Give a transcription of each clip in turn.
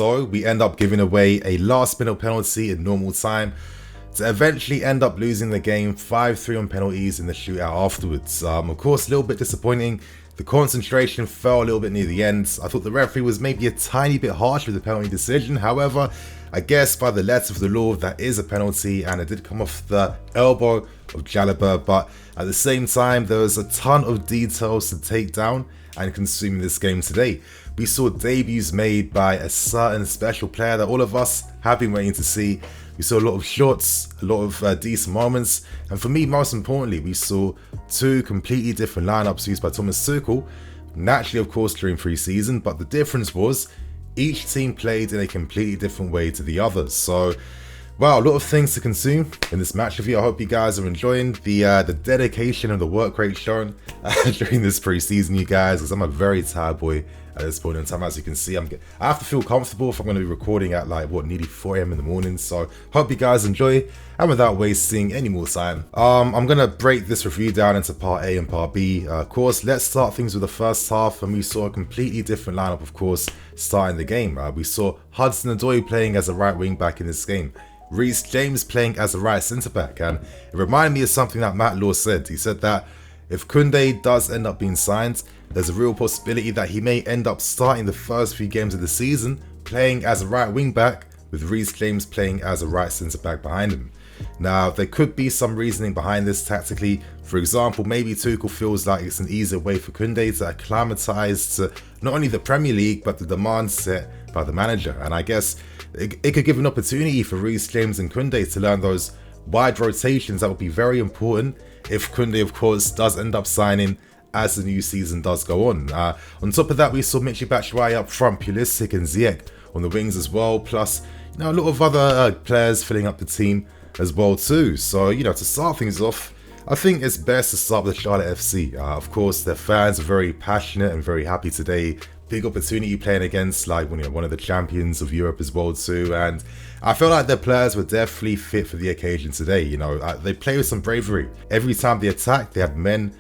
So we end up giving away a last-minute penalty in normal time to eventually end up losing the game 5-3 on penalties in the shootout afterwards. Of course, a little bit disappointing. The concentration fell a little bit near the end. I thought the referee was maybe a tiny bit harsh with the penalty decision. However, I guess by the letter of the law, that is a penalty, and it did come off the elbow of Chalobah. But at the same time, there was a ton of details to take down and consume in this game today. We saw debuts made by a certain special player that all of us have been waiting to see. We saw a lot of shots, a lot of decent moments, and for me, most importantly, we saw two completely different lineups used by Thomas Tuchel, naturally of course during pre-season, but the difference was each team played in a completely different way to the others. So, wow, a lot of things to consume in this match review. I hope you guys are enjoying the dedication and the work rate shown during this pre-season, you guys, because I'm a very tired boy at this point in time. As you can see, I have to feel comfortable if I'm going to be recording at like nearly 4 AM in the morning. So hope you guys enjoy, and without wasting any more time, I'm going to break this review down into part A and part B. Of course, let's start things with the first half, and we saw a completely different lineup, of course, starting the game. We saw Hudson-Odoi playing as a right wing back in this game, Reece James playing as a right centre back, and it reminded me of something that Matt Law said. He said that if Koundé does end up being signed, there's a real possibility that he may end up starting the first few games of the season playing as a right wing back, with Reece James playing as a right centre back behind him. Now, there could be some reasoning behind this tactically. For example, maybe Tuchel feels like it's an easier way for Koundé to acclimatise to not only the Premier League, but the demands set by the manager. And I guess it could give an opportunity for Reece James and Koundé to learn those wide rotations that would be very important if Koundé, of course, does end up signing as the new season does go on. On top of that, we saw Michy Batshuayi up front, Pulisic and Ziyech on the wings as well, plus a lot of other players filling up the team as well too. So, to start things off, I think it's best to start with Charlotte FC. Of course, their fans are very passionate and very happy today. Big opportunity playing against one of the champions of Europe as well too, and I feel like their players were definitely fit for the occasion today. They play with some bravery. Every time they attack, they had men,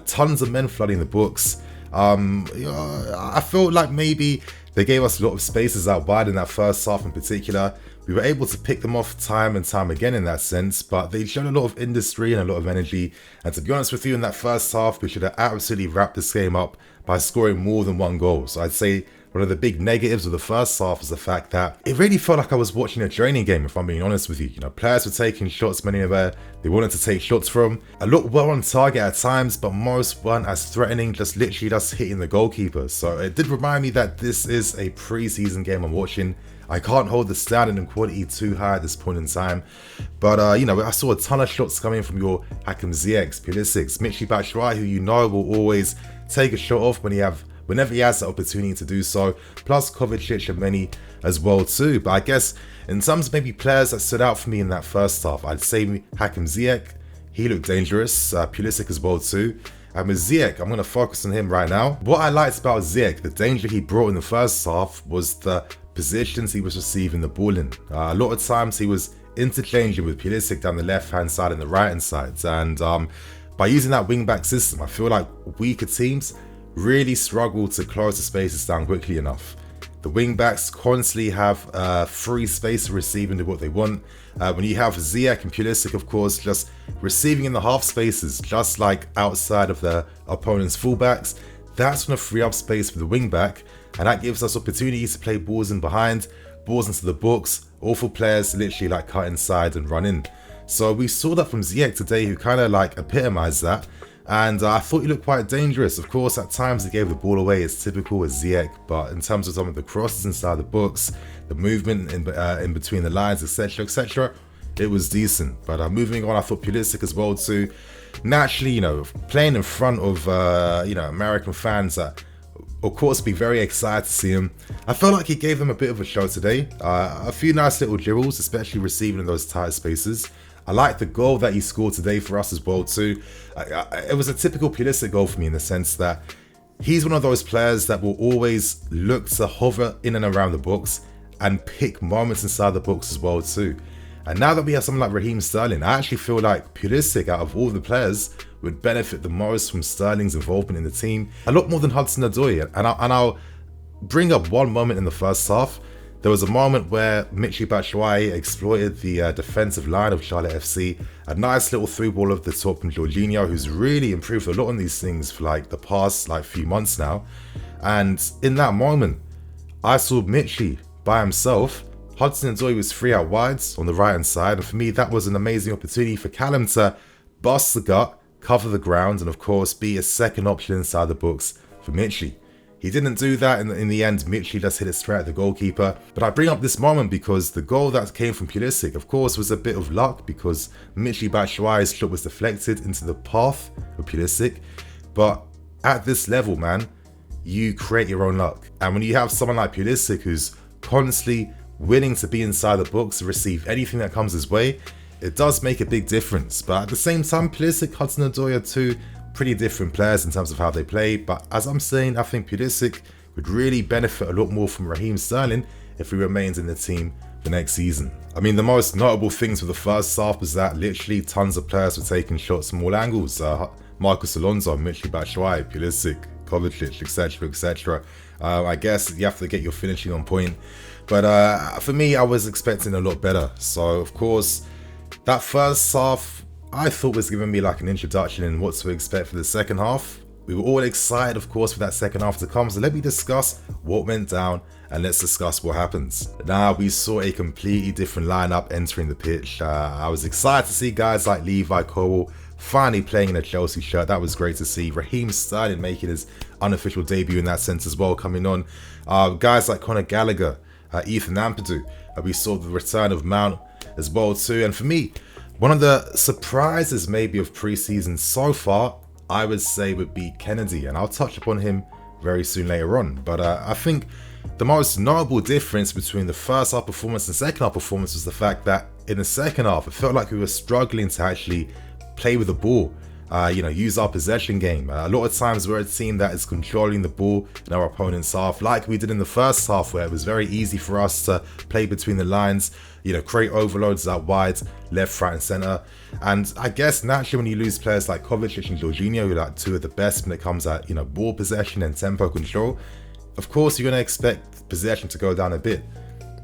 tons of men flooding the books. I felt like maybe they gave us a lot of spaces out wide in that first half in particular. We were able to pick them off time and time again in that sense, but they showed a lot of industry and a lot of energy. And to be honest with you, in that first half, we should have absolutely wrapped this game up by scoring more than one goal. So I'd say one of the big negatives of the first half is the fact that it really felt like I was watching a training game, if I'm being honest with you. Players were taking shots many where they wanted to take shots from. A lot were on target at times, but most weren't as threatening, just literally just hitting the goalkeeper. So it did remind me that this is a pre-season game I'm watching. I can't hold the standard and quality too high at this point in time. But, I saw a ton of shots coming from your Hakim Ziyech, Pulisic, Michy Batshuayi, who will always take a shot off whenever he has the opportunity to do so, plus Kovacic and many as well too. But I guess in terms of maybe players that stood out for me in that first half, I'd say Hakim Ziyech, he looked dangerous, Pulisic as well too. And with Ziyech, I'm going to focus on him right now. What I liked about Ziyech, the danger he brought in the first half, was the positions he was receiving the ball in. A lot of times he was interchanging with Pulisic down the left-hand side and the right-hand side. And by using that wing-back system, I feel like weaker teams really struggle to close the spaces down quickly enough. The wing-backs constantly have free space to receive and do what they want. When you have Ziyech and Pulisic, of course, just receiving in the half spaces, just like outside of the opponent's fullbacks, that's going to free up space for the wing-back, and that gives us opportunities to play balls in behind, balls into the box, all for players to literally cut inside and run in. So we saw that from Ziyech today, who kind of epitomized that. And I thought he looked quite dangerous. Of course, at times he gave the ball away, as typical as Ziyech, but in terms of some of the crosses inside the box, the movement in between the lines, etc., it was decent. But moving on, I thought Pulisic as well too. Naturally, playing in front of American fans that, of course, be very excited to see him. I felt like he gave them a bit of a show today. A few nice little dribbles, especially receiving in those tight spaces. I like the goal that he scored today for us as well too. It was a typical Pulisic goal for me in the sense that he's one of those players that will always look to hover in and around the box and pick moments inside the box as well too. And now that we have someone like Raheem Sterling, I actually feel like Pulisic, out of all the players, would benefit the most from Sterling's involvement in the team. A lot more than Hudson-Odoi. And I'll bring up one moment in the first half There was a moment where Michy Batshuayi exploited the defensive line of Charlotte FC. A nice little through ball of the top from Jorginho, who's really improved a lot on these things for like the past few months now. And in that moment, I saw Michy by himself. Hudson-Odoi was free out wide on the right hand side, and for me that was an amazing opportunity for Callum to bust the gut, cover the ground, and of course be a second option inside the books for Michy. He didn't do that in the end. Michy just hit it straight at the goalkeeper. But I bring up this moment because the goal that came from Pulisic, of course, was a bit of luck because Michy Batshuayi's shot was deflected into the path of Pulisic. But at this level, man, you create your own luck. And when you have someone like Pulisic who's constantly willing to be inside the box to receive anything that comes his way, it does make a big difference. But at the same time, Pulisic, Hudson-Odoi are two pretty different players in terms of how they play. But as I'm saying, I think Pulisic would really benefit a lot more from Raheem Sterling if he remains in the team for next season. I mean, the most notable things for the first half was that literally tons of players were taking shots from all angles. Marcos Alonso, Michy Batshuayi, Pulisic, Kovacic, etc, etc. I guess you have to get your finishing on point. But for me, I was expecting a lot better. So, of course, that first half I thought was giving me like an introduction in what to expect for the second half. We were all excited, of course, for that second half to come. So let me discuss what went down and let's discuss what happens. Now, we saw a completely different lineup entering the pitch. I was excited to see guys like Levi Colwill finally playing in a Chelsea shirt. That was great to see. Raheem Sterling making his unofficial debut in that sense as well, coming on. Guys like Conor Gallagher, Ethan Ampadu. We saw the return of Mount as well too. And for me, one of the surprises maybe of preseason so far, I would say would be Kennedy, and I'll touch upon him very soon later on. But I think the most notable difference between the first half performance and second half performance was the fact that in the second half, it felt like we were struggling to actually play with the ball, use our possession game. A lot of times we're a team that is controlling the ball in our opponent's half, like we did in the first half, where it was very easy for us to play between the lines, create overloads out wide, left, right, and center. And I guess naturally when you lose players like Kovacic and Jorginho, who are like two of the best when it comes at ball possession and tempo control, of course you're going to expect possession to go down a bit.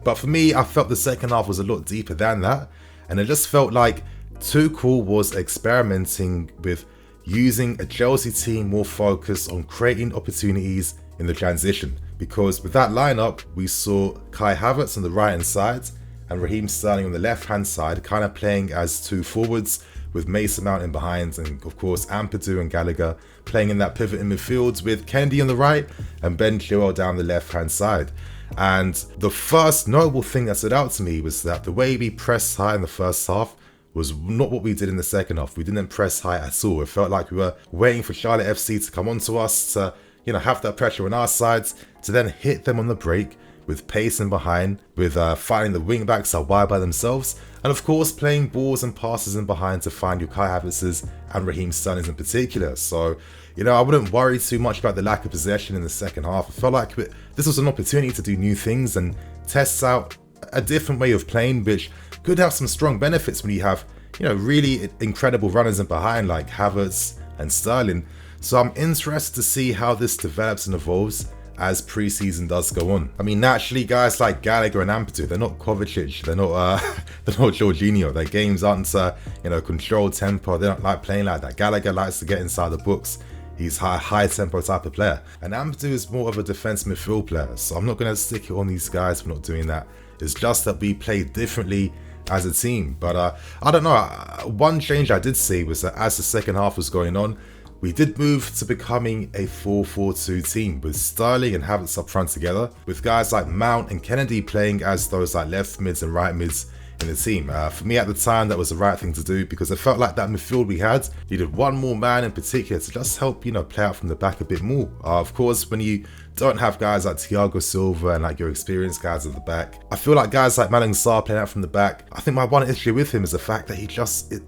But for me, I felt the second half was a lot deeper than that, and it just felt like Tuchel was experimenting with using a Chelsea team more focused on creating opportunities in the transition. Because with that lineup, we saw Kai Havertz on the right hand side and Raheem Sterling on the left hand side, kind of playing as two forwards, with Mason Mount in behind, and of course Ampadu and Gallagher playing in that pivot in midfield, with Kennedy on the right and Ben Chilwell down the left hand side. And the first notable thing that stood out to me was that the way we pressed high in the first half was not what we did in the second half. We didn't press high at all. It felt like we were waiting for Charlotte FC to come onto us, to have that pressure on our sides, to then hit them on the break with pace in behind, with finding the wing backs out wide by themselves, and of course playing balls and passes in behind to find your Kai Havertz's and Raheem Sterling's in particular. So, I wouldn't worry too much about the lack of possession in the second half. I felt like this was an opportunity to do new things and test out a different way of playing, which could have some strong benefits when you have, really incredible runners in behind like Havertz and Sterling. So I'm interested to see how this develops and evolves as preseason does go on. I mean, naturally, guys like Gallagher and Ampadu, they're not Kovacic, they're not Jorginho. Their games aren't controlled tempo. They don't like playing like that. Gallagher likes to get inside the books. He's a high tempo type of player, and Ampadu is more of a defense midfield player. So I'm not going to stick it on these guys for not doing that. It's just that we play differently as a team. But I don't know. One change I did see was that as the second half was going on, we did move to becoming a 4-4-2 team, with Sterling and Havertz up front together, with guys like Mount and Kennedy playing as those like left mids and right mids in the team. For me at the time, that was the right thing to do, because it felt like that midfield we had needed one more man in particular to just help, play out from the back a bit more. Of course, when you don't have guys like Thiago Silva and like your experienced guys at the back, I feel like guys like Malang Sarr playing out from the back, I think my one issue with him is the fact that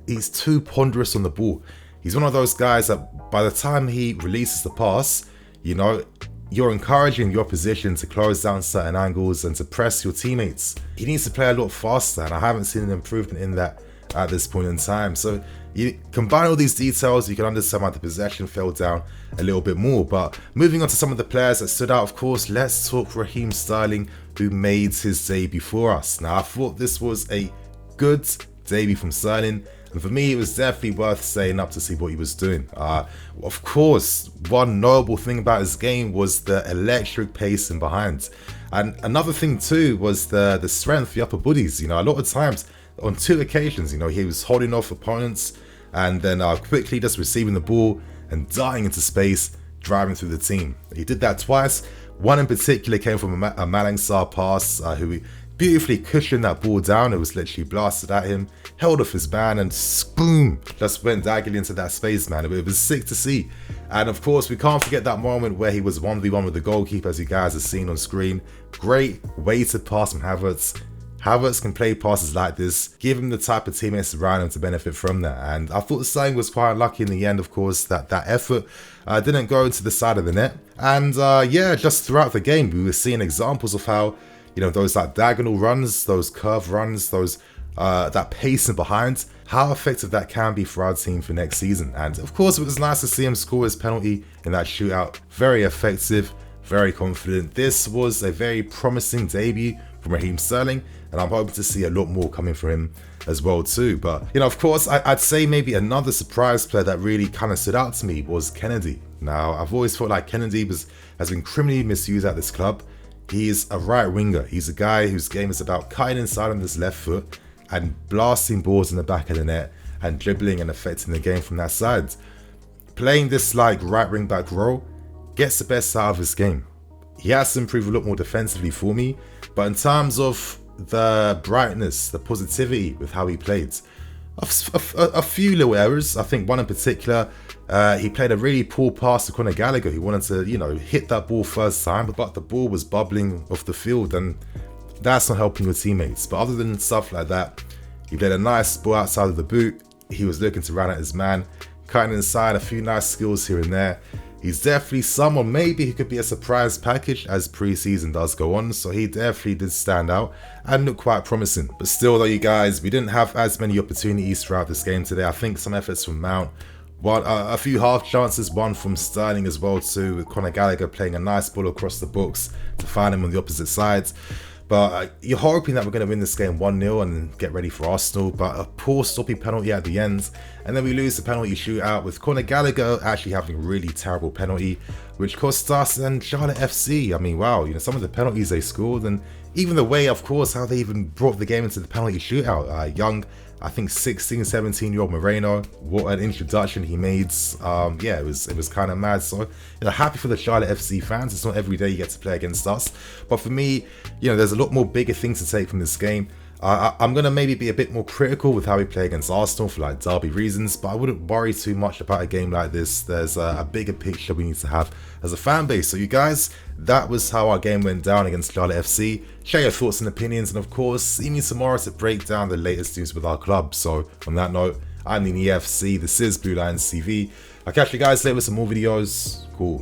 he's too ponderous on the ball. He's one of those guys that by the time he releases the pass, you're encouraging your opposition to close down certain angles and to press your teammates. He needs to play a lot faster, and I haven't seen an improvement in that at this point in time. So you combine all these details, you can understand why the possession fell down a little bit more. But moving on to some of the players that stood out, of course, let's talk Raheem Sterling who made his debut for us. Now, I thought this was a good debut from Sterling, and for me, it was definitely worth staying up to see what he was doing. Of course, one notable thing about his game was the electric pace in behind. And another thing too was the strength, the upper bodies. You know, a lot of times, on 2 occasions, you know, he was holding off opponents and then quickly just receiving the ball and darting into space, driving through the team. He did that twice. One in particular came from a Malang Sarr pass, who beautifully cushioned that ball down. It was literally blasted at him, held off his man, and boom, just went diagonally into that space, man. It was sick to see. And of course, we can't forget that moment where he was 1v1 with the goalkeeper, as you guys have seen on screen. Great weighted pass from Havertz. Havertz can play passes like this, give him the type of teammates around him to benefit from that. And I thought Sterling was quite lucky in the end, of course, that effort didn't go into the side of the net. And yeah, just throughout the game, we were seeing examples of how, you know, those like diagonal runs, those curve runs, those that pacing behind, how effective that can be for our team for next season. And of course, it was nice to see him score his penalty in that shootout. Very effective, very confident. This was a very promising debut from Raheem Sterling, and I'm hoping to see a lot more coming from him as well too. But, you know, of course, I'd say maybe another surprise player that really kind of stood out to me was Kennedy. Now, I've always felt like Kennedy has been criminally misused at this club. He's a right winger. He's a guy whose game is about cutting inside on his left foot and blasting balls in the back of the net and dribbling and affecting the game from that side. Playing this like right wing back role gets the best out of his game. He has to improve a lot more defensively for me, but in terms of the brightness, the positivity with how he played, a few little errors. I think one in particular, he played a really poor pass to Conor Gallagher. He wanted to, you know, hit that ball first time, but the ball was bubbling off the field, and that's not helping your teammates. But other than stuff like that, he played a nice ball outside of the boot. He was looking to run at his man, cutting inside, a few nice skills here and there. He's definitely someone maybe who could be a surprise package as pre-season does go on, so he definitely did stand out and look quite promising. But still though, you guys, we didn't have as many opportunities throughout this game today. I think some efforts from Mount, a few half chances, one from Sterling as well too, with Conor Gallagher playing a nice ball across the box to find him on the opposite side. But you're hoping that we're going to win this game 1-0 and get ready for Arsenal. But a poor stopping penalty at the end. And then we lose the penalty shootout with Conor Gallagher actually having a really terrible penalty, which cost us and Charlotte FC. I mean, wow, you know, some of the penalties they scored, and even the way, of course, how they even brought the game into the penalty shootout. Young, I think 16, 17-year-old Moreno, what an introduction he made. Yeah, it was kind of mad. So, you know, happy for the Charlotte FC fans. It's not every day you get to play against us. But for me, you know, there's a lot more bigger things to take from this game. I'm going to maybe be a bit more critical with how we play against Arsenal for like derby reasons, but I wouldn't worry too much about a game like this. There's a bigger picture we need to have as a fan base. So you guys, that was how our game went down against Charlotte FC. Share your thoughts and opinions, and of course, see me tomorrow to break down the latest news with our club. So on that note, I'm the EFC, this is BlueLionsTV. I'll catch you guys later with some more videos. Cool.